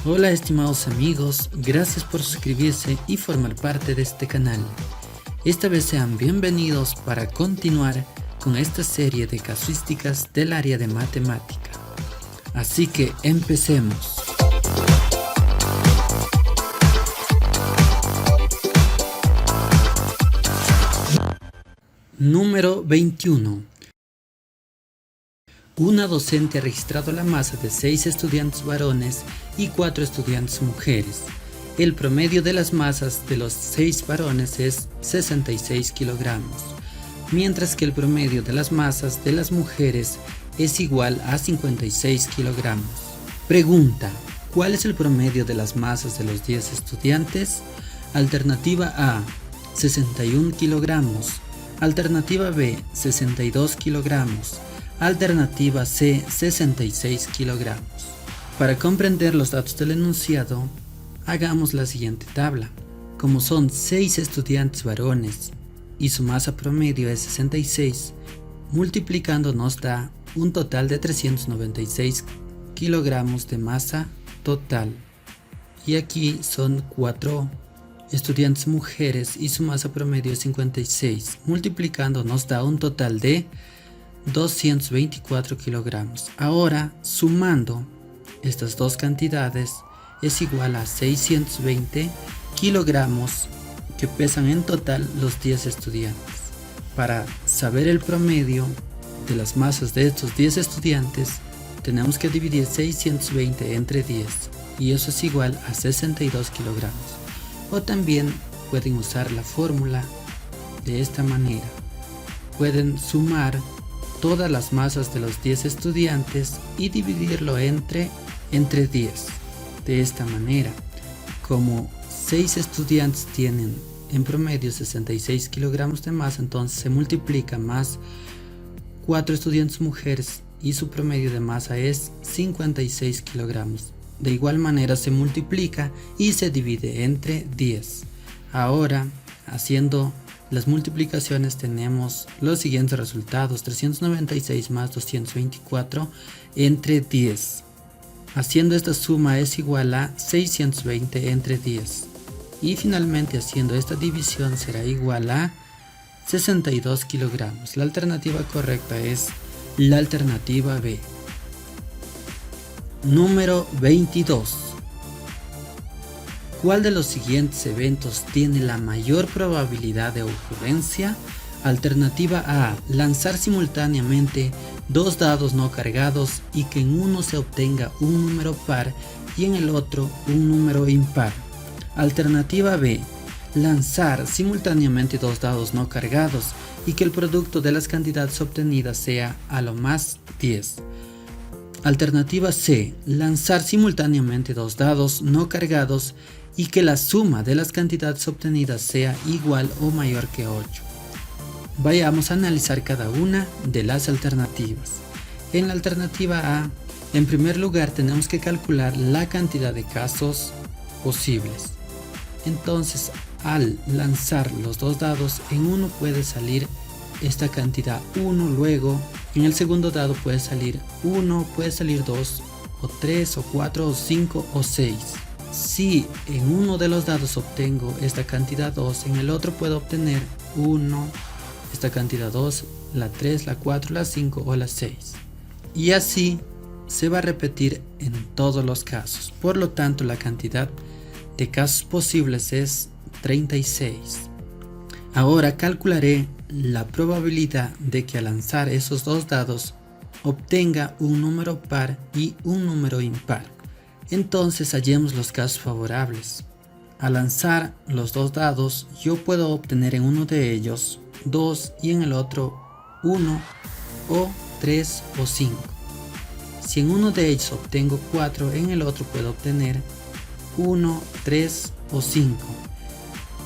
Hola estimados amigos, gracias por suscribirse y formar parte de este canal. Esta vez sean bienvenidos para continuar con esta serie de casuísticas del área de matemática. Así que empecemos. Número 21. Una docente ha registrado la masa de 6 estudiantes varones y 4 estudiantes mujeres. El promedio de las masas de los 6 varones es 66 kilogramos, mientras que el promedio de las masas de las mujeres es igual a 56 kilogramos. Pregunta: ¿cuál es el promedio de las masas de los 10 estudiantes? Alternativa A, 61 kilogramos. Alternativa B, 62 kilogramos. Alternativa C, 66 kilogramos. Para comprender los datos del enunciado, hagamos la siguiente tabla. Como son 6 estudiantes varones y su masa promedio es 66, multiplicando nos da un total de 396 kilogramos de masa total. Y aquí son 4 estudiantes mujeres y su masa promedio es 56, multiplicando nos da un total de 224 kilogramos. Ahora, sumando estas dos cantidades, es igual a 620 kilogramos que pesan en total los 10 estudiantes. Para saber el promedio de las masas de estos 10 estudiantes, tenemos que dividir 620 entre 10 y eso es igual a 62 kilogramos. O también pueden usar la fórmula de esta manera. Pueden sumar todas las masas de los 10 estudiantes y dividirlo entre 10. De esta manera, como 6 estudiantes tienen en promedio 66 kilogramos de masa, entonces se multiplica más 4 estudiantes mujeres y su promedio de masa es 56 kilogramos. De igual manera se multiplica y se divide entre 10. Ahora, haciendo las multiplicaciones, tenemos los siguientes resultados: 396 más 224 entre 10. Haciendo esta suma es igual a 620 entre 10. Y finalmente haciendo esta división será igual a 62 kilogramos. La alternativa correcta es la alternativa B. Número 22. ¿Cuál de los siguientes eventos tiene la mayor probabilidad de ocurrencia? Alternativa A, lanzar simultáneamente 2 dados no cargados y que en uno se obtenga un número par y en el otro un número impar. Alternativa B, lanzar simultáneamente 2 dados no cargados y que el producto de las cantidades obtenidas sea a lo más 10. Alternativa C, lanzar simultáneamente 2 dados no cargados y que la suma de las cantidades obtenidas sea igual o mayor que 8. Vayamos a analizar cada una de las alternativas. En la alternativa A, en primer lugar tenemos que calcular la cantidad de casos posibles. Entonces, al lanzar los 2 dados, en uno puede salir esta cantidad 1, luego en el segundo dado puede salir 1, puede salir 2, o 3, o 4, o 5, o 6. Si en uno de los dados obtengo esta cantidad 2, en el otro puedo obtener 1, esta cantidad 2, la 3, la 4, la 5 o la 6. Y así se va a repetir en todos los casos. Por lo tanto, la cantidad de casos posibles es 36. Ahora calcularé la probabilidad de que al lanzar esos 2 dados obtenga un número par y un número impar. Entonces hallemos los casos favorables. Al lanzar los 2 dados, yo puedo obtener en uno de ellos 2 y en el otro 1 o 3 o 5. Si en uno de ellos obtengo 4, en el otro puedo obtener 1, 3 o 5.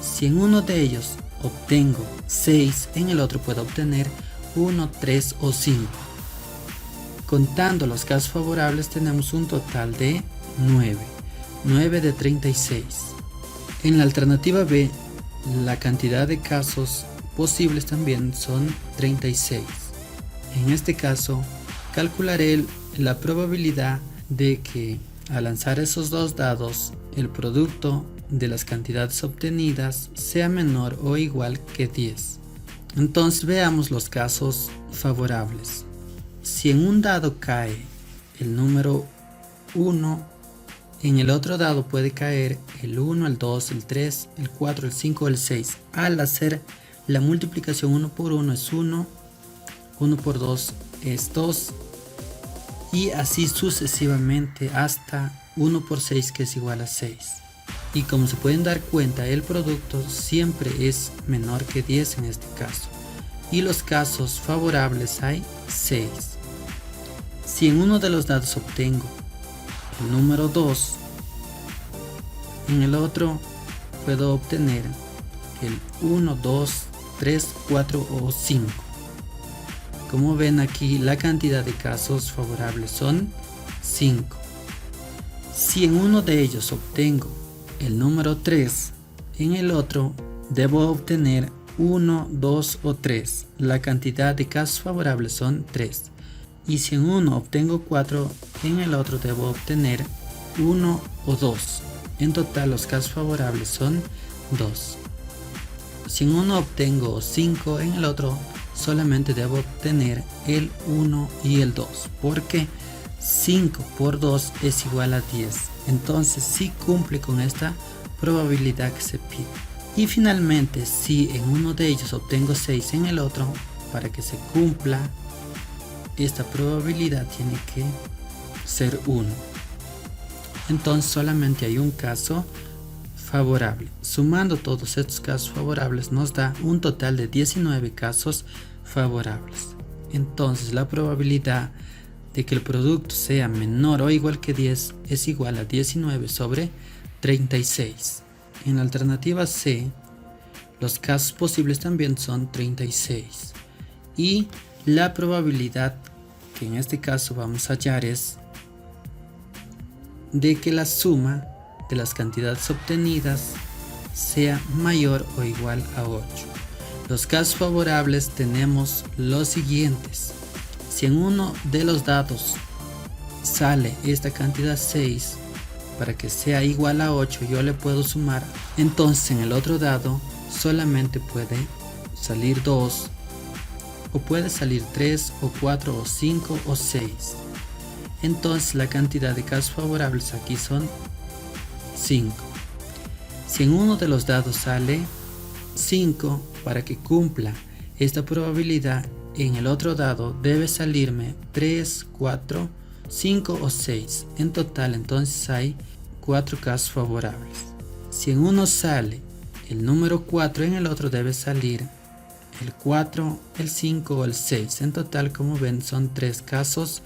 Si en uno de ellos obtengo 6, en el otro puedo obtener 1, 3 o 5. Contando los casos favorables tenemos un total de 9 de 36. En la alternativa B, la cantidad de casos posibles también son 36. En este caso, calcularé la probabilidad de que al lanzar esos dos dados, el producto de las cantidades obtenidas sea menor o igual que 10. Entonces veamos los casos favorables. Si en un dado cae el número 1, en el otro dado puede caer el 1, el 2, el 3, el 4, el 5 o el 6. Al hacer la multiplicación 1 por 1 es 1, 1 por 2 es 2 y así sucesivamente hasta 1 por 6 que es igual a 6. Y como se pueden dar cuenta, el producto siempre es menor que 10 en este caso. Y los casos favorables hay 6. Si en uno de los dados obtengo el número 2, en el otro puedo obtener el 1, 2, 3, 4 o 5. Como ven aquí, la cantidad de casos favorables son 5. Si en uno de ellos obtengo el número 3, en el otro debo obtener 1, 2 o 3. La cantidad de casos favorables son 3. Y si en uno obtengo 4, en el otro debo obtener 1 o 2. En total los casos favorables son 2. Si en uno obtengo 5, en el otro solamente debo obtener el 1 y el 2. Porque 5 por 2 es igual a 10. Entonces sí cumple con esta probabilidad que se pide. Y finalmente, si en uno de ellos obtengo 6, en el otro, para que se cumpla esta probabilidad tiene que ser 1. Entonces solamente hay un caso favorable. Sumando todos estos casos favorables nos da un total de 19 casos favorables. Entonces la probabilidad de que el producto sea menor o igual que 10 es igual a 19 sobre 36. En la alternativa C, los casos posibles también son 36. Y la probabilidad que en este caso vamos a hallar es de que la suma de las cantidades obtenidas sea mayor o igual a 8. Los casos favorables tenemos los siguientes. Si en uno de los dados sale esta cantidad 6, para que sea igual a 8 yo le puedo sumar. Entonces en el otro dado solamente puede salir 2, o puede salir 3 o 4 o 5 o 6. Entonces la cantidad de casos favorables aquí son 5. Si en uno de los dados sale 5, para que cumpla esta probabilidad, en el otro dado debe salirme 3, 4, 5 o 6. En total entonces hay 4 casos favorables. Si en uno sale el número 4, en el otro debe salir el 4, el 5 o el 6. En total, como ven, son 3 casos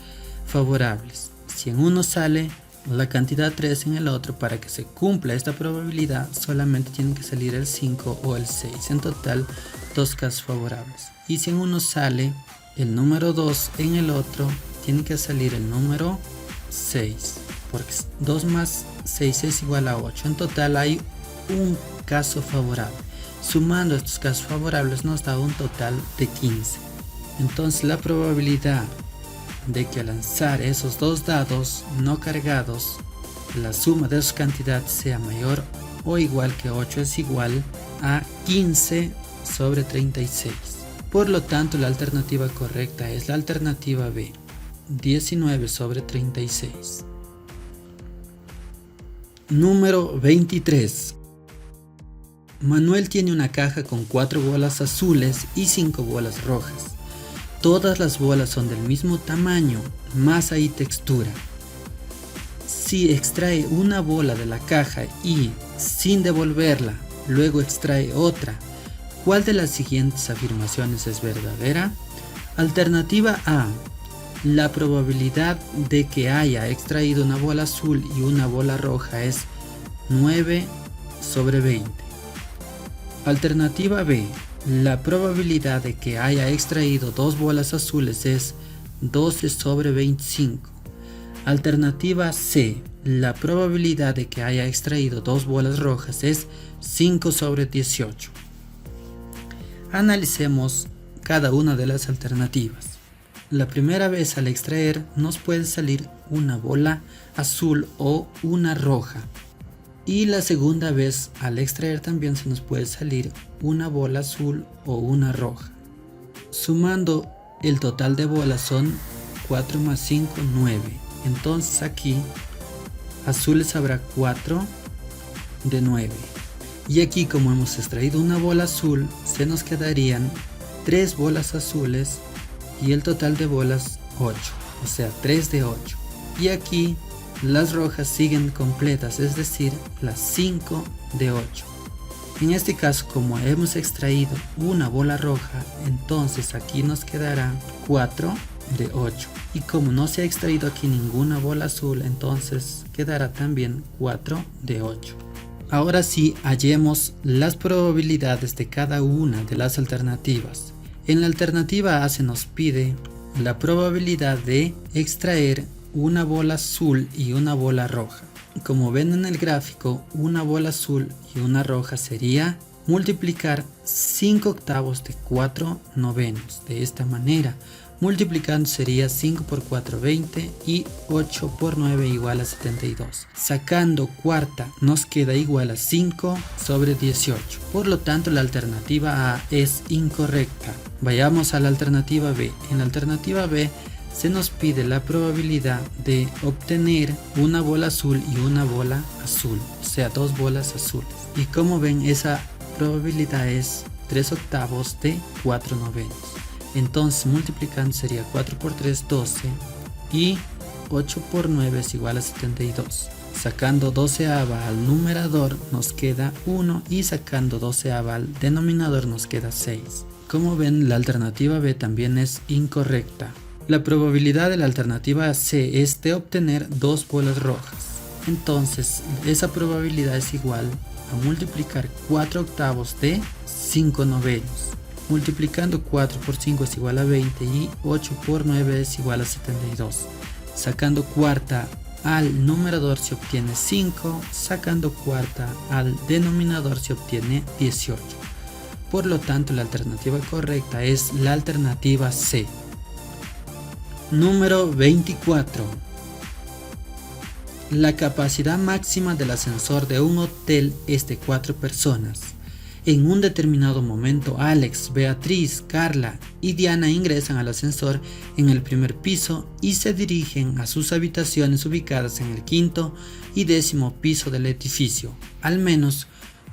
favorables. Si en uno sale la cantidad 3, en el otro, para que se cumpla esta probabilidad solamente tienen que salir el 5 o el 6. En total 2 casos favorables. Y si en uno sale el número 2, en el otro tiene que salir el número 6, porque 2 más 6 es igual a 8. En total hay un caso favorable. Sumando estos casos favorables nos da un total de 15. Entonces la probabilidad de que al lanzar esos dos dados no cargados, la suma de sus cantidades sea mayor o igual que 8 es igual a 15 sobre 36. Por lo tanto, la alternativa correcta es la alternativa B, 19 sobre 36. Número 23. Manuel tiene una caja con 4 bolas azules y 5 bolas rojas. Todas las bolas son del mismo tamaño, masa y textura. Si extrae una bola de la caja y, sin devolverla, luego extrae otra, ¿cuál de las siguientes afirmaciones es verdadera? Alternativa A. La probabilidad de que haya extraído una bola azul y una bola roja es 9 sobre 20. Alternativa B. La probabilidad de que haya extraído 2 bolas azules es 12 sobre 25. Alternativa C. La probabilidad de que haya extraído 2 bolas rojas es 5 sobre 18. Analicemos cada una de las alternativas. La primera vez al extraer nos puede salir una bola azul o una roja. Y la segunda vez al extraer también se nos puede salir una bola azul o una roja. Sumando el total de bolas son 4 más 5, 9. Entonces aquí azules habrá 4 de 9. Y aquí, como hemos extraído una bola azul, se nos quedarían 3 bolas azules y el total de bolas 8, o sea 3 de 8. Y aquí las rojas siguen completas, es decir, las 5 de 8. En este caso, como hemos extraído una bola roja, entonces aquí nos quedará 4 de 8. Y como no se ha extraído aquí ninguna bola azul, entonces quedará también 4 de 8. Ahora sí, hallemos las probabilidades de cada una de las alternativas. En la alternativa A se nos pide la probabilidad de extraer una bola azul y una bola roja. Como ven en el gráfico, una bola azul y una roja sería multiplicar 5 octavos de 4 novenos. De esta manera, multiplicando sería 5 por 4, 20 y 8 por 9 igual a 72. Sacando cuarta nos queda igual a 5 sobre 18. Por lo tanto, la alternativa A es incorrecta. Vayamos a la alternativa B. En la alternativa B se nos pide la probabilidad de obtener una bola azul y una bola azul, o sea, 2 bolas azules. Y como ven, esa probabilidad es 3 octavos de 4 novenos. Entonces, multiplicando sería 4 por 3, 12 y 8 por 9 es igual a 72. Sacando 12ava al numerador nos queda 1 y sacando 12ava al denominador nos queda 6. Como ven, la alternativa B también es incorrecta. La probabilidad de la alternativa C es de obtener 2 bolas rojas. Entonces, esa probabilidad es igual a multiplicar 4 octavos de 5 novenos. Multiplicando 4 por 5 es igual a 20 y 8 por 9 es igual a 72. Sacando cuarta al numerador se obtiene 5, sacando cuarta al denominador se obtiene 18. Por lo tanto, la alternativa correcta es la alternativa C. Número 24. La capacidad máxima del ascensor de un hotel es de 4 personas. En un determinado momento, Alex, Beatriz, Carla y Diana ingresan al ascensor en el primer piso y se dirigen a sus habitaciones ubicadas en el 5º y 10º piso del edificio. Al menos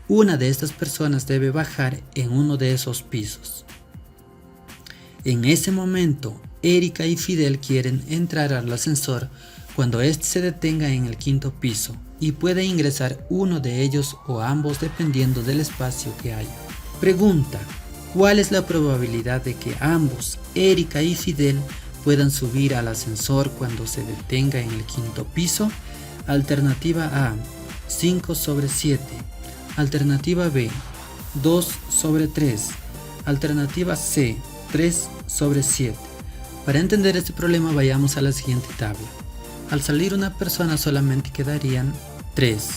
una de estas personas debe bajar en uno de esos pisos. En ese momento, Erika y Fidel quieren entrar al ascensor cuando éste se detenga en el 5º piso y puede ingresar uno de ellos o ambos dependiendo del espacio que haya. Pregunta: ¿cuál es la probabilidad de que ambos, Erika y Fidel, puedan subir al ascensor cuando se detenga en el 5º piso? Alternativa A, 5 sobre 7. Alternativa B, 2 sobre 3. Alternativa C, 3 sobre 7. Para entender este problema vayamos a la siguiente tabla. Al salir una persona solamente quedarían 3,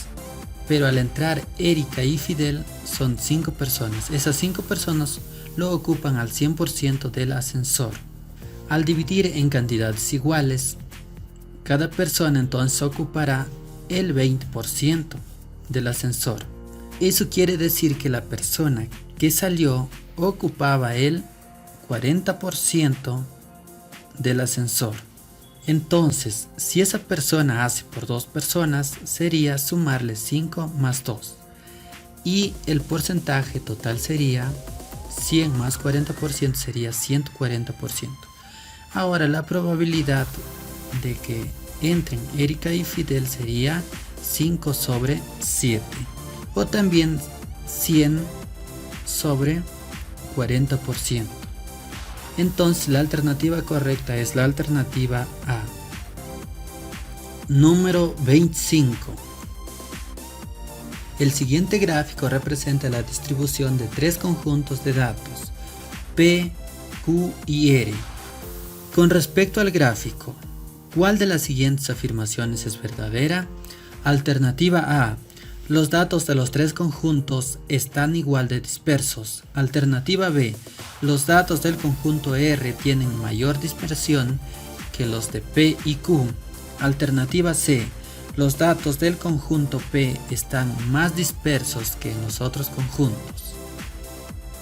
pero al entrar Erika y Fidel son 5 personas. Esas 5 personas lo ocupan al 100% del ascensor. Al dividir en cantidades iguales, cada persona entonces ocupará el 20% del ascensor. Eso quiere decir que la persona que salió ocupaba el 40% del ascensor. Entonces, si esa persona hace por 2 personas, sería sumarle 5 más 2. Y el porcentaje total sería 100 más 40% sería 140%. Ahora la probabilidad de que entren Erika y Fidel sería 5 sobre 7. O también 100 sobre 40%. Entonces la alternativa correcta es la alternativa A. Número 25. El siguiente gráfico representa la distribución de 3 conjuntos de datos, P, Q y R. Con respecto al gráfico, ¿cuál de las siguientes afirmaciones es verdadera? Alternativa A. Los datos de los tres conjuntos están igual de dispersos. Alternativa B. Los datos del conjunto R tienen mayor dispersión que los de P y Q. Alternativa C. Los datos del conjunto P están más dispersos que en los otros conjuntos.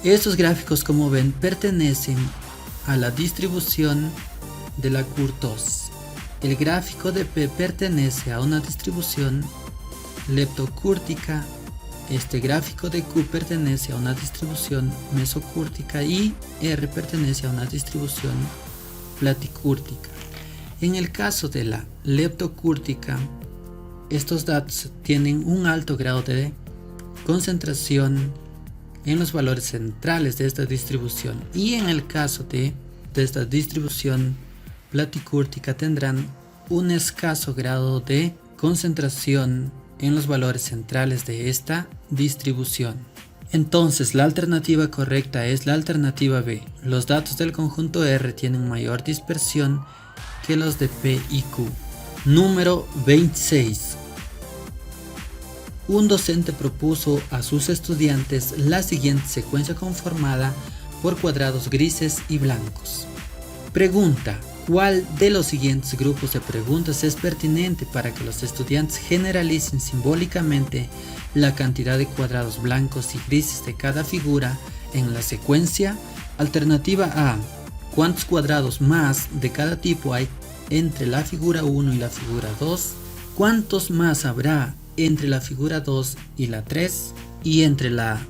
Estos gráficos, como ven, pertenecen a la distribución de la kurtosis. El gráfico de P pertenece a una distribución leptocúrtica. Este gráfico de Q pertenece a una distribución mesocúrtica y R pertenece a una distribución platicúrtica. En el caso de la leptocúrtica, estos datos tienen un alto grado de concentración en los valores centrales de esta distribución, y en el caso de esta distribución platicúrtica tendrán un escaso grado de concentración en los valores centrales de esta distribución. Entonces la alternativa correcta es la alternativa B. Los datos del conjunto R tienen mayor dispersión que los de P y Q. Número 26. Un docente propuso a sus estudiantes la siguiente secuencia conformada por cuadrados grises y blancos. Pregunta: ¿cuál de los siguientes grupos de preguntas es pertinente para que los estudiantes generalicen simbólicamente la cantidad de cuadrados blancos y grises de cada figura en la secuencia? Alternativa A: ¿cuántos cuadrados más de cada tipo hay entre la figura 1 y la figura 2? ¿Cuántos más habrá entre la figura 2 y la 3? Y entre la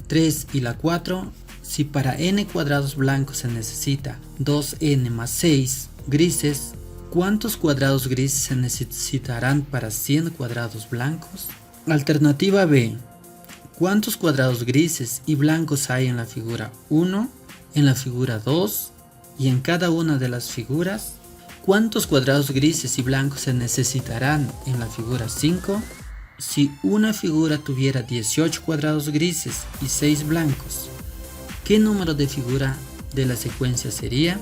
3 y la 4, si para n cuadrados blancos se necesita 2n más 6 grises, ¿cuántos cuadrados grises se necesitarán para 100 cuadrados blancos? Alternativa B: ¿cuántos cuadrados grises y blancos hay en la figura 1, en la figura 2 y en cada una de las figuras? ¿Cuántos cuadrados grises y blancos se necesitarán en la figura 5? Si una figura tuviera 18 cuadrados grises y 6 blancos, ¿qué número de figura de la secuencia sería?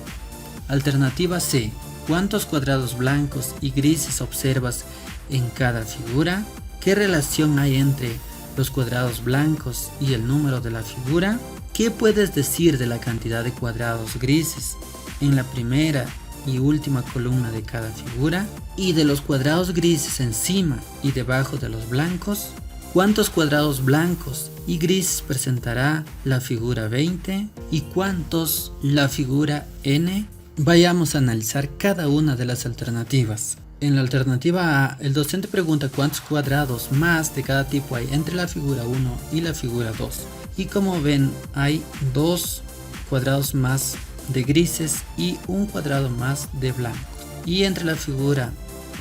Alternativa C: ¿cuántos cuadrados blancos y grises observas en cada figura? ¿Qué relación hay entre los cuadrados blancos y el número de la figura? ¿Qué puedes decir de la cantidad de cuadrados grises en la primera y última columna de cada figura? ¿Y de los cuadrados grises encima y debajo de los blancos? ¿Cuántos cuadrados blancos y grises presentará la figura 20 y cuántos la figura n? Vayamos a analizar cada una de las alternativas. En la alternativa A, el docente pregunta cuántos cuadrados más de cada tipo hay entre la figura 1 y la figura 2. Y como ven, hay 2 cuadrados más de grises y un cuadrado más de blancos. Y entre la figura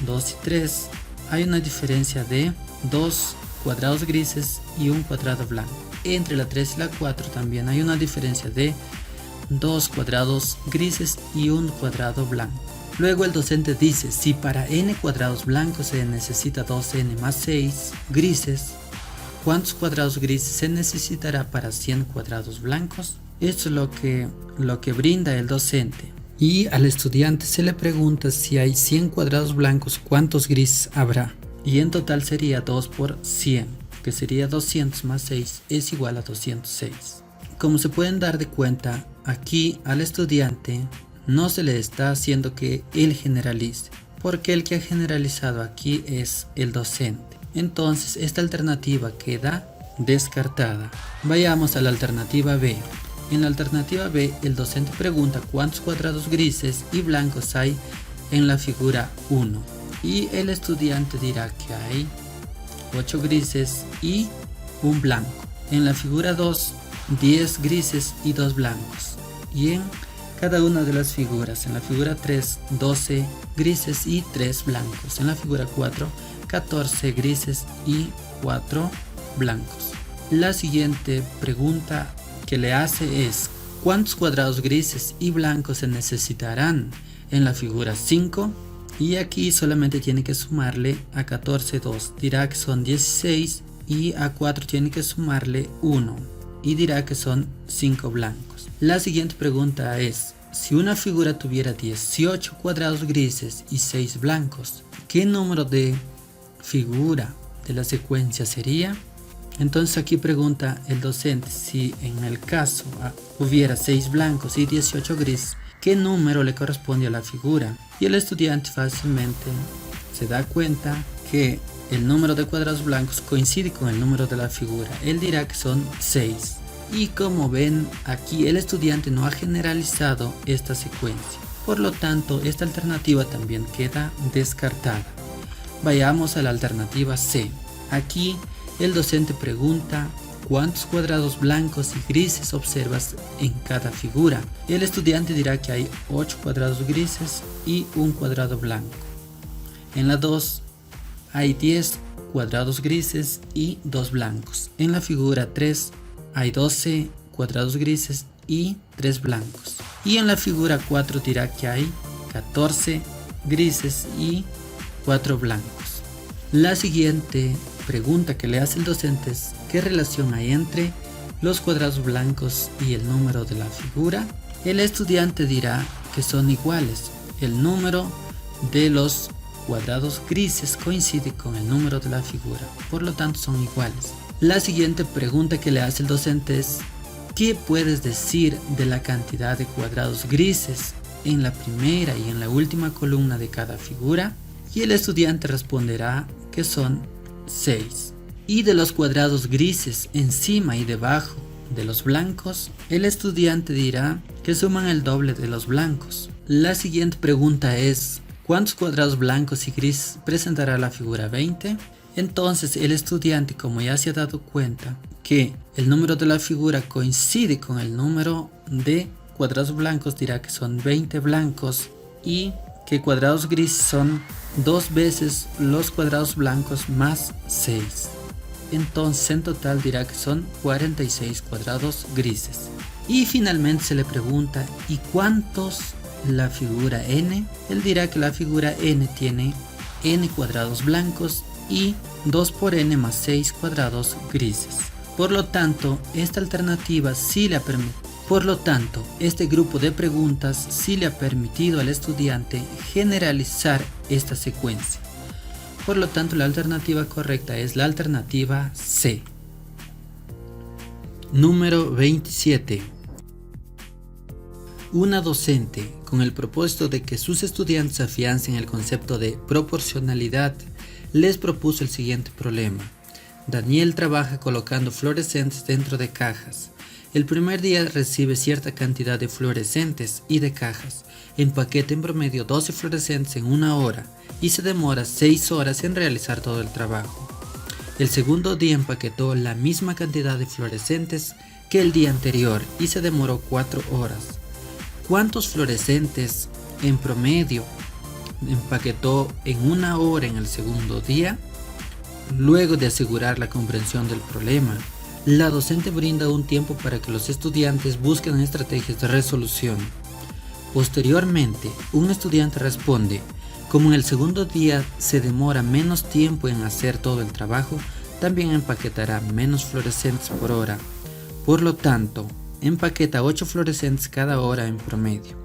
2 y 3 hay una diferencia de 2 cuadrados grises y un cuadrado blanco. Entre la 3 y la 4 también hay una diferencia de 2 cuadrados grises y un cuadrado blanco. Luego el docente dice: si para n cuadrados blancos se necesita 2n más 6 grises, ¿cuántos cuadrados grises se necesitará para 100 cuadrados blancos? Esto es lo que brinda el docente. Y al estudiante se le pregunta si hay 100 cuadrados blancos, ¿cuántos grises habrá? Y en total sería 2 por 100, que sería 200 más 6 es igual a 206. Como se pueden dar de cuenta, aquí al estudiante no se le está haciendo que él generalice, porque el que ha generalizado aquí es el docente. Entonces esta alternativa queda descartada. Vayamos a la alternativa B. En la alternativa B, el docente pregunta cuántos cuadrados grises y blancos hay en la figura 1. Y el estudiante dirá que hay 8 grises y un blanco. En la figura 2, 10 grises y 2 blancos. Y en cada una de las figuras, en la figura 3, 12 grises y 3 blancos. En la figura 4, 14 grises y 4 blancos. La siguiente pregunta que le hace es: ¿cuántos cuadrados grises y blancos se necesitarán en la figura 5? Y aquí solamente tiene que sumarle a 14 2, dirá que son 16, y a 4 tiene que sumarle 1 y dirá que son 5 blancos. La siguiente pregunta es: si una figura tuviera 18 cuadrados grises y 6 blancos, ¿qué número de figura de la secuencia sería. Entonces aquí pregunta el docente si en el caso hubiera 6 blancos y 18 grises, ¿qué número le corresponde a la figura? Y el estudiante fácilmente se da cuenta que el número de cuadrados blancos coincide con el número de la figura. Él dirá que son 6. Y como ven, aquí el estudiante no ha generalizado esta secuencia. Por lo tanto, esta alternativa también queda descartada. Vayamos a la alternativa C. Aquí el docente pregunta ¿cuántos cuadrados blancos y grises observas en cada figura? El estudiante dirá que hay 8 cuadrados grises y un cuadrado blanco. En la 2 hay 10 cuadrados grises y 2 blancos. En la figura 3 hay 12 cuadrados grises y 3 blancos. Y en la figura 4 dirá que hay 14 grises y 4 blancos. La siguiente pregunta que le hace el docente es ¿qué relación hay entre los cuadrados blancos y el número de la figura? El estudiante dirá que son iguales. El número de los cuadrados grises coincide con el número de la figura, por lo tanto son iguales. La siguiente pregunta que le hace el docente es ¿qué puedes decir de la cantidad de cuadrados grises en la primera y en la última columna de cada figura? Y el estudiante responderá que son 6. Y de los cuadrados grises encima y debajo de los blancos, el estudiante dirá que suman el doble de los blancos. La siguiente pregunta es ¿cuántos cuadrados blancos y grises presentará la figura 20? Entonces el estudiante, como ya se ha dado cuenta que el número de la figura coincide con el número de cuadrados blancos, dirá que son 20 blancos y que cuadrados grises son 2 veces los cuadrados blancos más 6. Entonces en total dirá que son 46 cuadrados grises. Y finalmente se le pregunta ¿y cuántos la figura n? Él dirá que la figura n tiene n cuadrados blancos y 2 por n más 6 cuadrados grises. Por lo tanto, esta alternativa sí le ha permitido. Por lo tanto, este grupo de preguntas sí le ha permitido al estudiante generalizar esta secuencia. Por lo tanto, la alternativa correcta es la alternativa C. Número 27. Una docente, con el propósito de que sus estudiantes afiancen el concepto de proporcionalidad, les propuso el siguiente problema. Daniel trabaja colocando fluorescentes dentro de cajas. El primer día recibe cierta cantidad de fluorescentes y de cajas. Empaqueta en promedio 12 fluorescentes en 1 hora y se demora 6 horas en realizar todo el trabajo. El segundo día empaquetó la misma cantidad de fluorescentes que el día anterior y se demoró 4 horas. ¿Cuántos fluorescentes en promedio empaquetó en 1 hora en el segundo día? Luego de asegurar la comprensión del problema, la docente brinda un tiempo para que los estudiantes busquen estrategias de resolución. Posteriormente, un estudiante responde, como en el segundo día se demora menos tiempo en hacer todo el trabajo, también empaquetará menos fluorescentes por hora. Por lo tanto, empaqueta 8 fluorescentes cada hora en promedio.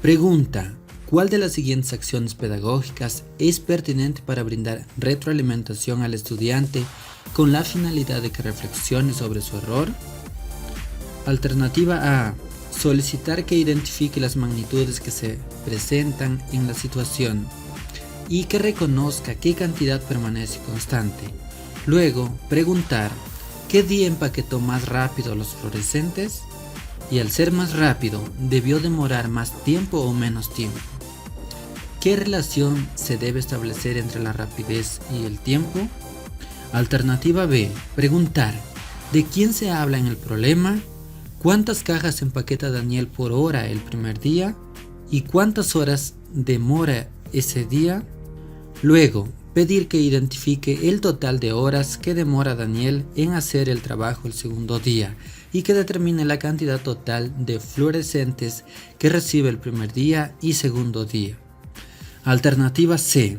Pregunta: ¿cuál de las siguientes acciones pedagógicas es pertinente para brindar retroalimentación al estudiante con la finalidad de que reflexione sobre su error? Alternativa A: solicitar que identifique las magnitudes que se presentan en la situación y que reconozca qué cantidad permanece constante. Luego, preguntar: ¿qué día empaquetó más rápido los fluorescentes? Y al ser más rápido, ¿debió demorar más tiempo o menos tiempo? ¿Qué relación se debe establecer entre la rapidez y el tiempo? Alternativa B: preguntar: ¿de quién se habla en el problema? ¿Cuántas cajas empaqueta Daniel por hora el primer día? ¿Y cuántas horas demora ese día? Luego, pedir que identifique el total de horas que demora Daniel en hacer el trabajo el segundo día y que determine la cantidad total de fluorescentes que recibe el primer día y segundo día. Alternativa C: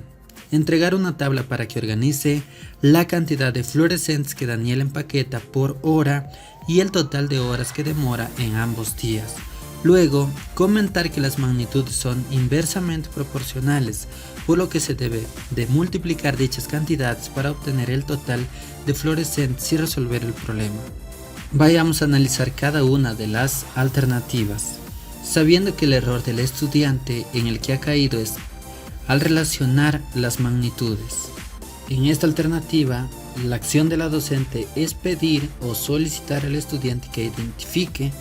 entregar una tabla para que organice la cantidad de fluorescentes que Daniel empaqueta por hora y el total de horas que demora en ambos días. Luego, comentar que las magnitudes son inversamente proporcionales, por lo que se debe de multiplicar dichas cantidades para obtener el total de fluorescentes y resolver el problema. Vayamos a analizar cada una de las alternativas, sabiendo que el error del estudiante en el que ha caído es al relacionar las magnitudes. En esta alternativa, la acción de la docente es pedir o solicitar al estudiante que identifique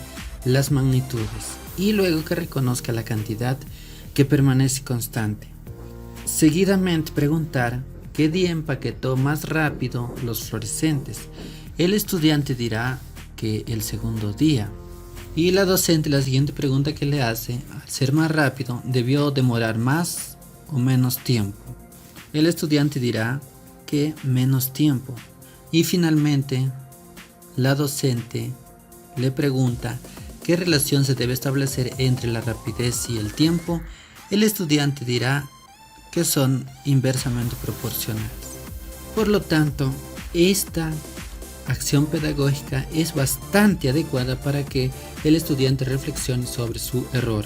las magnitudes y luego que reconozca la cantidad que permanece constante. Seguidamente preguntar qué día empaquetó más rápido los fluorescentes. El estudiante dirá que el segundo día. Y la docente, la siguiente pregunta que le hace, al ser más rápido, ¿debió demorar más o menos tiempo? El estudiante dirá que menos tiempo. Y finalmente, la docente le pregunta qué relación se debe establecer entre la rapidez y el tiempo. El estudiante dirá que son inversamente proporcionales. Por lo tanto, esta acción pedagógica es bastante adecuada para que el estudiante reflexione sobre su error.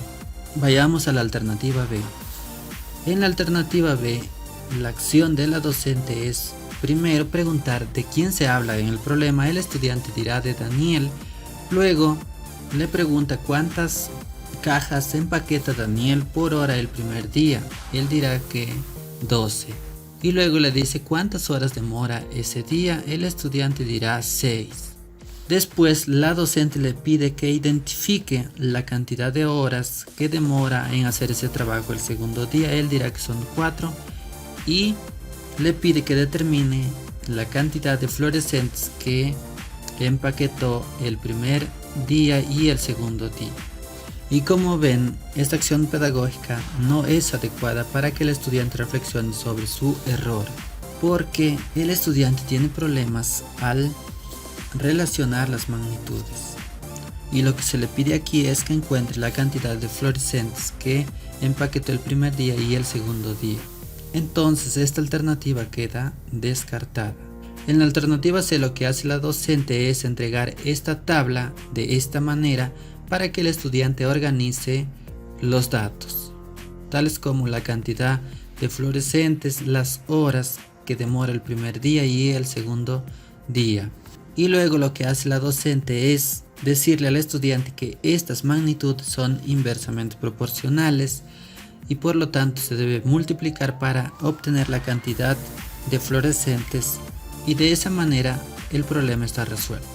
Vayamos a la alternativa B. En la alternativa B, la acción de la docente es primero preguntar de quién se habla en el problema. El estudiante dirá de Daniel. Luego le pregunta cuántas cajas empaqueta Daniel por hora el primer día. Él dirá que 12. Y luego le dice cuántas horas demora ese día. El estudiante dirá 6. Después la docente le pide que identifique la cantidad de horas que demora en hacer ese trabajo el segundo día. Él dirá que son 4. Y le pide que determine la cantidad de fluorescentes que empaquetó el primer día y el segundo día. Y como ven, esta acción pedagógica no es adecuada para que el estudiante reflexione sobre su error, porque el estudiante tiene problemas al relacionar las magnitudes. Y lo que se le pide aquí es que encuentre la cantidad de fluorescentes que empaquetó el primer día y el segundo día. Entonces esta alternativa queda descartada. En la alternativa C, lo que hace la docente es entregar esta tabla de esta manera para que el estudiante organice los datos, tales como la cantidad de fluorescentes, las horas que demora el primer día y el segundo día. Y luego lo que hace la docente es decirle al estudiante que estas magnitudes son inversamente proporcionales y por lo tanto se debe multiplicar para obtener la cantidad de fluorescentes, y de esa manera el problema está resuelto.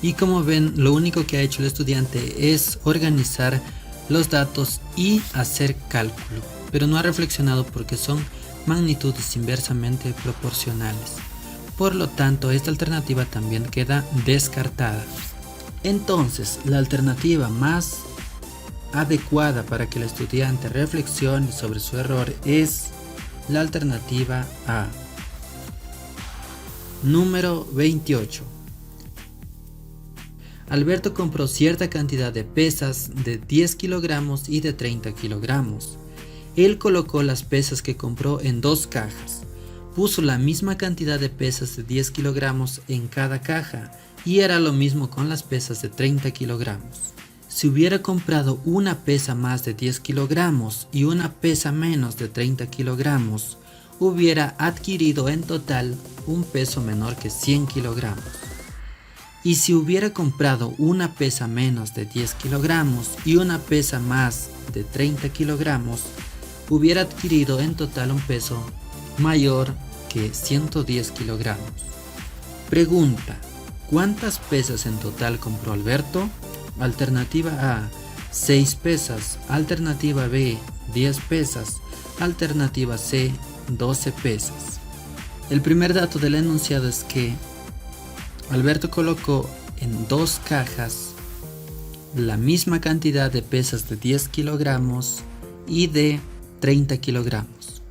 Y como ven, lo único que ha hecho el estudiante es organizar los datos y hacer cálculo, pero no ha reflexionado porque son magnitudes inversamente proporcionales. Por lo tanto, esta alternativa también queda descartada. Entonces, la alternativa más adecuada para que el estudiante reflexione sobre su error es la alternativa A. Número 28. Alberto compró cierta cantidad de pesas de 10 kilogramos y de 30 kilogramos. Él colocó las pesas que compró en 2 cajas. Puso la misma cantidad de pesas de 10 kilogramos en cada caja y era lo mismo con las pesas de 30 kilogramos. Si hubiera comprado una pesa más de 10 kilogramos y una pesa menos de 30 kilogramos, hubiera adquirido en total un peso menor que 100 kilogramos. Y si hubiera comprado una pesa menos de 10 kilogramos y una pesa más de 30 kilogramos, hubiera adquirido en total un peso mayor que 110 kilogramos. Pregunta: ¿cuántas pesas en total compró Alberto? Alternativa A, 6 pesas. Alternativa B, 10 pesas. Alternativa C, 12 pesas. El primer dato del enunciado es que Alberto colocó en 2 cajas la misma cantidad de pesas de 10 kilogramos y de 30 kilogramos.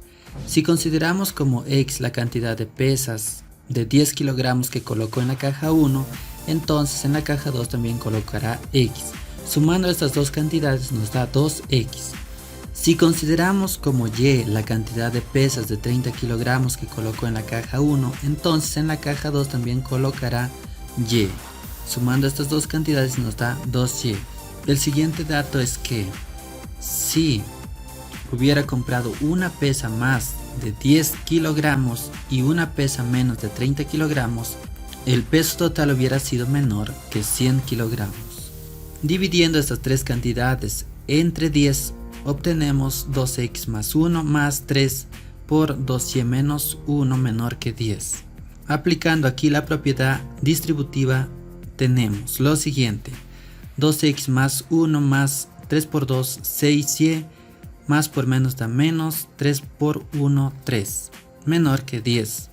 Si consideramos como X la cantidad de pesas de 10 kilogramos que colocó en la caja 1, entonces en la caja 2 también colocará X. Sumando estas dos cantidades nos da 2X. Si consideramos como Y la cantidad de pesas de 30 kilogramos que colocó en la caja 1, entonces en la caja 2 también colocará Y. Sumando estas dos cantidades nos da 2Y. El siguiente dato es que si hubiera comprado una pesa más de 10 kilogramos y una pesa menos de 30 kilogramos, el peso total hubiera sido menor que 100 kilogramos. Dividiendo estas tres cantidades entre 10, obtenemos 2x más 1 más 3 por 2y menos 1 menor que 10. Aplicando aquí la propiedad distributiva, tenemos lo siguiente: 2x más 1 más 3 por 2, 6y, más por menos da menos, 3 por 1, 3, menor que 10.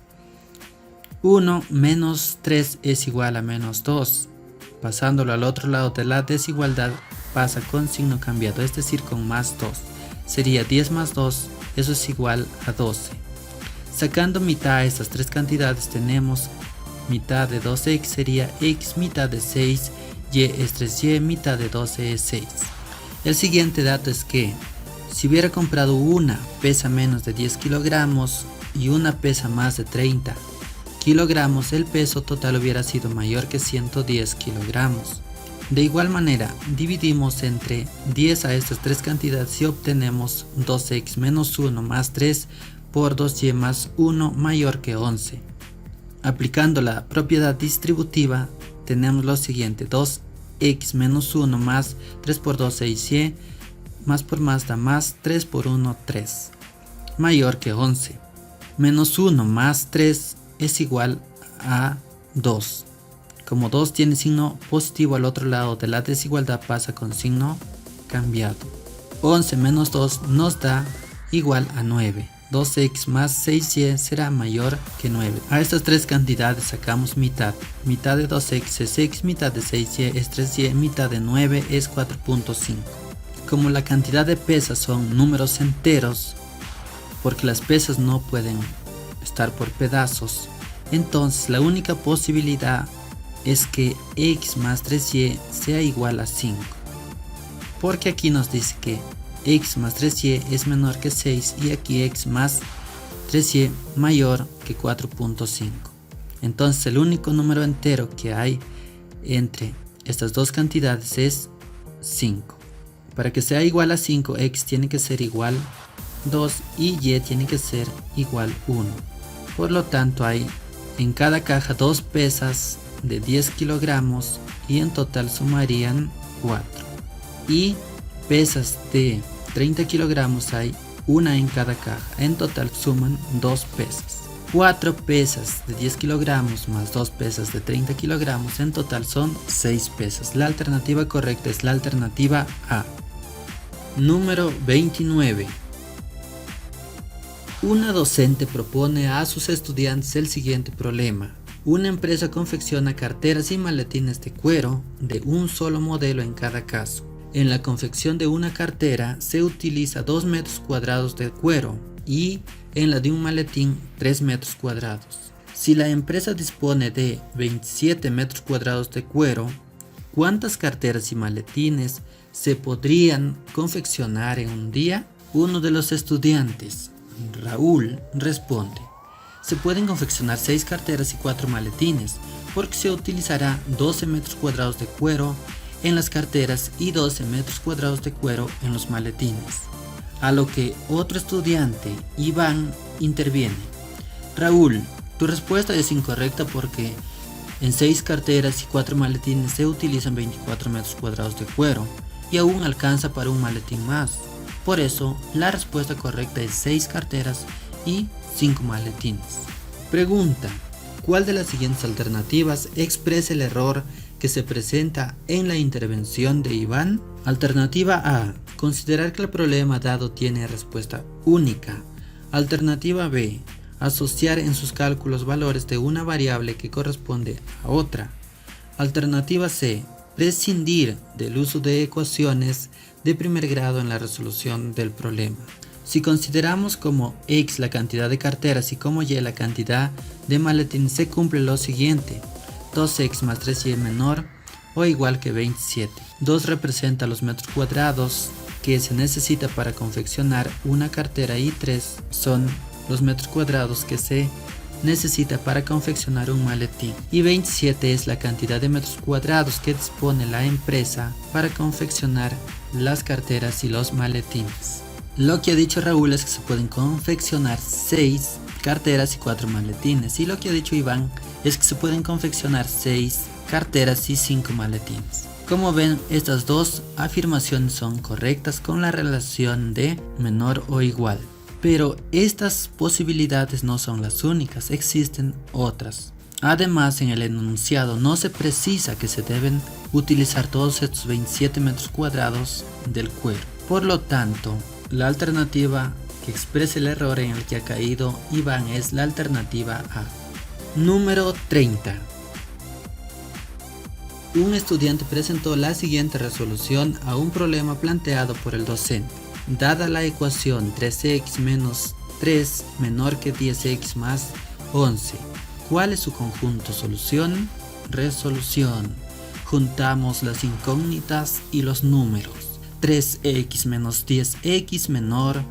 1 menos 3 es igual a menos 2. Pasándolo al otro lado de la desigualdad, pasa con signo cambiado, es decir, con más 2. Sería 10 más 2, eso es igual a 12. Sacando mitad a estas tres cantidades, tenemos mitad de 2x sería x, mitad de 6, y es 3y, mitad de 12 es 6. El siguiente dato es que si hubiera comprado una pesa menos de 10 kilogramos y una pesa más de 30 kilogramos, el peso total hubiera sido mayor que 110 kilogramos. De igual manera, dividimos entre 10 a estas tres cantidades y obtenemos 2x menos 1 más 3 por 2y más 1 mayor que 11. Aplicando la propiedad distributiva, tenemos lo siguiente: 2x menos 1 más 3 por 2, 6y, más por más da más, 3 por 1, 3, mayor que 11. Menos 1 más 3 es igual a 2. Como 2 tiene signo positivo al otro lado de la desigualdad, pasa con signo cambiado. 11 menos 2 nos da igual a 9. 2x más 6y será mayor que 9. A estas tres cantidades sacamos mitad. Mitad de 2x es x, mitad de 6y es 3y, mitad de 9 es 4.5. Como la cantidad de pesas son números enteros, porque las pesas no pueden estar por pedazos, entonces la única posibilidad es que x más 3y sea igual a 5, porque aquí nos dice que x más 3y es menor que 6 y aquí x más 3y mayor que 4.5. Entonces el único número entero que hay entre estas dos cantidades es 5. Para que sea igual a 5, x tiene que ser igual 2 y y tiene que ser igual 1. Por lo tanto, hay en cada caja dos pesas de 10 kilogramos y en total sumarían 4. Y pesas de 30 kilogramos hay una en cada caja, en total suman 2 pesas. 4 pesas de 10 kilogramos más 2 pesas de 30 kilogramos, en total son 6 pesas. La alternativa correcta es la alternativa A. Número 29. Una docente propone a sus estudiantes el siguiente problema. Una empresa confecciona carteras y maletines de cuero de un solo modelo en cada caso. En la confección de una cartera se utiliza 2 metros cuadrados de cuero y en la de un maletín 3 metros cuadrados. Si la empresa dispone de 27 metros cuadrados de cuero, ¿cuántas carteras y maletines se podrían confeccionar en un día? Uno de los estudiantes, Raúl, responde: se pueden confeccionar 6 carteras y 4 maletines, porque se utilizará 12 metros cuadrados de cuero en las carteras y 12 metros cuadrados de cuero en los maletines. A lo que otro estudiante, Iván, interviene: Raúl, tu respuesta es incorrecta porque en 6 carteras y 4 maletines se utilizan 24 metros cuadrados de cuero y aún alcanza para un maletín más. Por eso, la respuesta correcta es 6 carteras y 5 maletines. Pregunta: ¿cuál de las siguientes alternativas expresa el error que se presenta en la intervención de Iván? Alternativa A: considerar que el problema dado tiene respuesta única. Alternativa B: asociar en sus cálculos valores de una variable que corresponde a otra. Alternativa C: prescindir del uso de ecuaciones de primer grado en la resolución del problema. Si consideramos como x la cantidad de carteras y como y la cantidad de maletines, se cumple lo siguiente: 2x más 3y menor o igual que 27. 2 representa los metros cuadrados que se necesita para confeccionar una cartera y 3 son los metros cuadrados que se necesita para confeccionar un maletín y 27 es la cantidad de metros cuadrados que dispone la empresa para confeccionar las carteras y los maletines. Lo que ha dicho Raúl es que se pueden confeccionar 6 carteras y 4 maletines, y lo que ha dicho Iván es que se pueden confeccionar 6 carteras y 5 maletines. Como ven, estas dos afirmaciones son correctas con la relación de menor o igual. Pero estas posibilidades no son las únicas, existen otras. Además, en el enunciado no se precisa que se deben utilizar todos estos 27 metros cuadrados del cuero. Por lo tanto, la alternativa que expresa el error en el que ha caído Iván es la alternativa A. Número 30. Un estudiante presentó la siguiente resolución a un problema planteado por el docente. Dada la ecuación 3x menos 3 menor que 10x más 11, ¿cuál es su conjunto solución? Resolución. Juntamos las incógnitas y los números. 3x menos 10x menor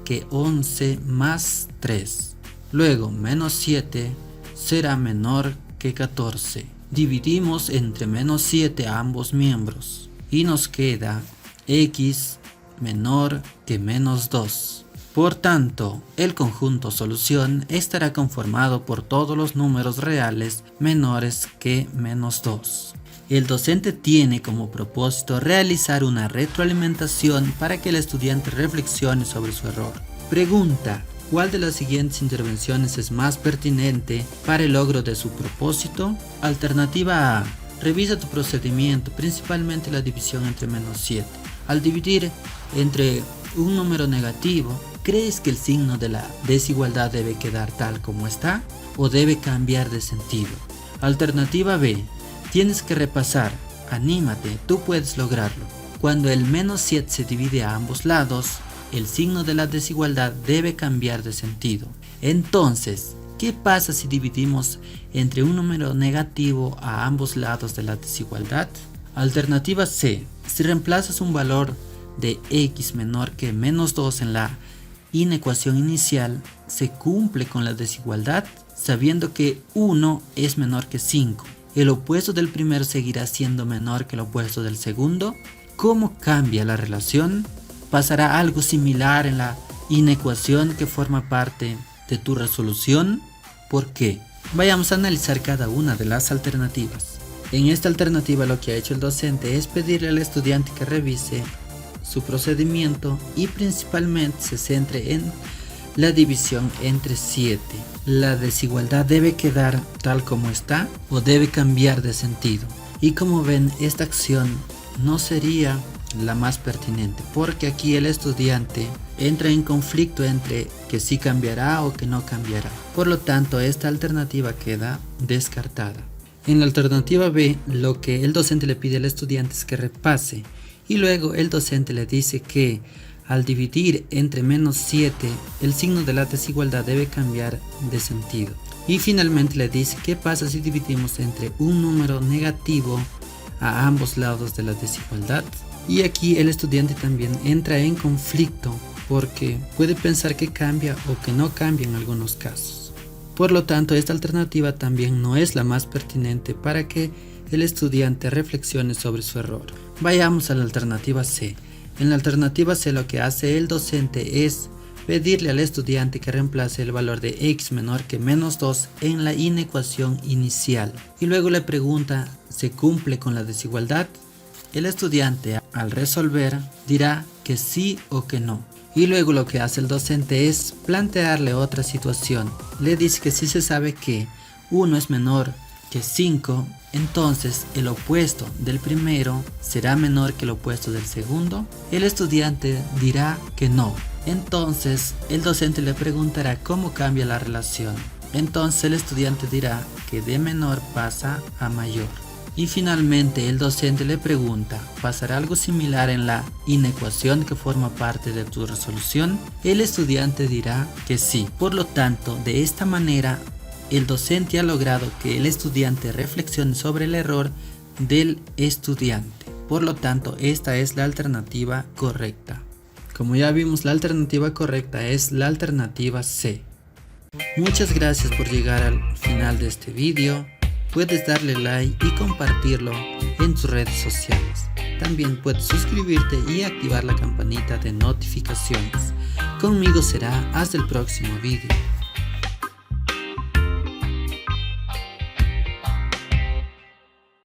que 11 más 3. Luego menos 7 será menor que 14. Dividimos entre menos 7 a ambos miembros y nos queda x menor que menos 2. Por tanto, el conjunto solución estará conformado por todos los números reales menores que menos 2. El docente tiene como propósito realizar una retroalimentación para que el estudiante reflexione sobre su error. Pregunta: ¿cuál de las siguientes intervenciones es más pertinente para el logro de su propósito? Alternativa A: revisa tu procedimiento, principalmente la división entre menos 7. Al dividir entre un número negativo, ¿crees que el signo de la desigualdad debe quedar tal como está o debe cambiar de sentido? Alternativa B: tienes que repasar, anímate, tú puedes lograrlo. Cuando el menos 7 se divide a ambos lados, el signo de la desigualdad debe cambiar de sentido. Entonces, ¿qué pasa si dividimos entre un número negativo a ambos lados de la desigualdad? Alternativa C: si reemplazas un valor de x menor que menos 2 en la inecuación inicial, se cumple con la desigualdad sabiendo que 1 es menor que 5. El opuesto del primero seguirá siendo menor que el opuesto del segundo. ¿Cómo cambia la relación? ¿Pasará algo similar en la inecuación que forma parte de tu resolución? ¿Por qué? Vayamos a analizar cada una de las alternativas. En esta alternativa lo que ha hecho el docente es pedirle al estudiante que revise su procedimiento y principalmente se centre en la división entre 7. ¿La desigualdad debe quedar tal como está o debe cambiar de sentido? Y como ven, esta acción no sería la más pertinente, porque aquí el estudiante entra en conflicto entre que sí cambiará o que no cambiará. Por lo tanto, esta alternativa queda descartada. En la alternativa B, lo que el docente le pide al estudiante es que repase, y luego el docente le dice que al dividir entre menos 7, el signo de la desigualdad debe cambiar de sentido. Y finalmente le dice qué pasa si dividimos entre un número negativo a ambos lados de la desigualdad. Y aquí el estudiante también entra en conflicto porque puede pensar que cambia o que no cambia en algunos casos. Por lo tanto, esta alternativa también no es la más pertinente para que el estudiante reflexione sobre su error. Vayamos a la alternativa C. En la alternativa C lo que hace el docente es pedirle al estudiante que reemplace el valor de x menor que menos 2 en la inecuación inicial. Y luego le pregunta, ¿se cumple con la desigualdad? El estudiante al resolver dirá que sí o que no. Y luego lo que hace el docente es plantearle otra situación. Le dice que si se sabe que 1 es menor que 5, entonces el opuesto del primero será menor que el opuesto del segundo. El estudiante dirá que no. Entonces el docente le preguntará cómo cambia la relación. Entonces el estudiante dirá que de menor pasa a mayor. Y finalmente el docente le pregunta, ¿pasará algo similar en la inecuación que forma parte de tu resolución? El estudiante dirá que sí. Por lo tanto, de esta manera, el docente ha logrado que el estudiante reflexione sobre el error del estudiante. Por lo tanto, esta es la alternativa correcta. Como ya vimos, la alternativa correcta es la alternativa C. Muchas gracias por llegar al final de este vídeo. Puedes darle like y compartirlo en tus redes sociales. También puedes suscribirte y activar la campanita de notificaciones. Conmigo será hasta el próximo vídeo.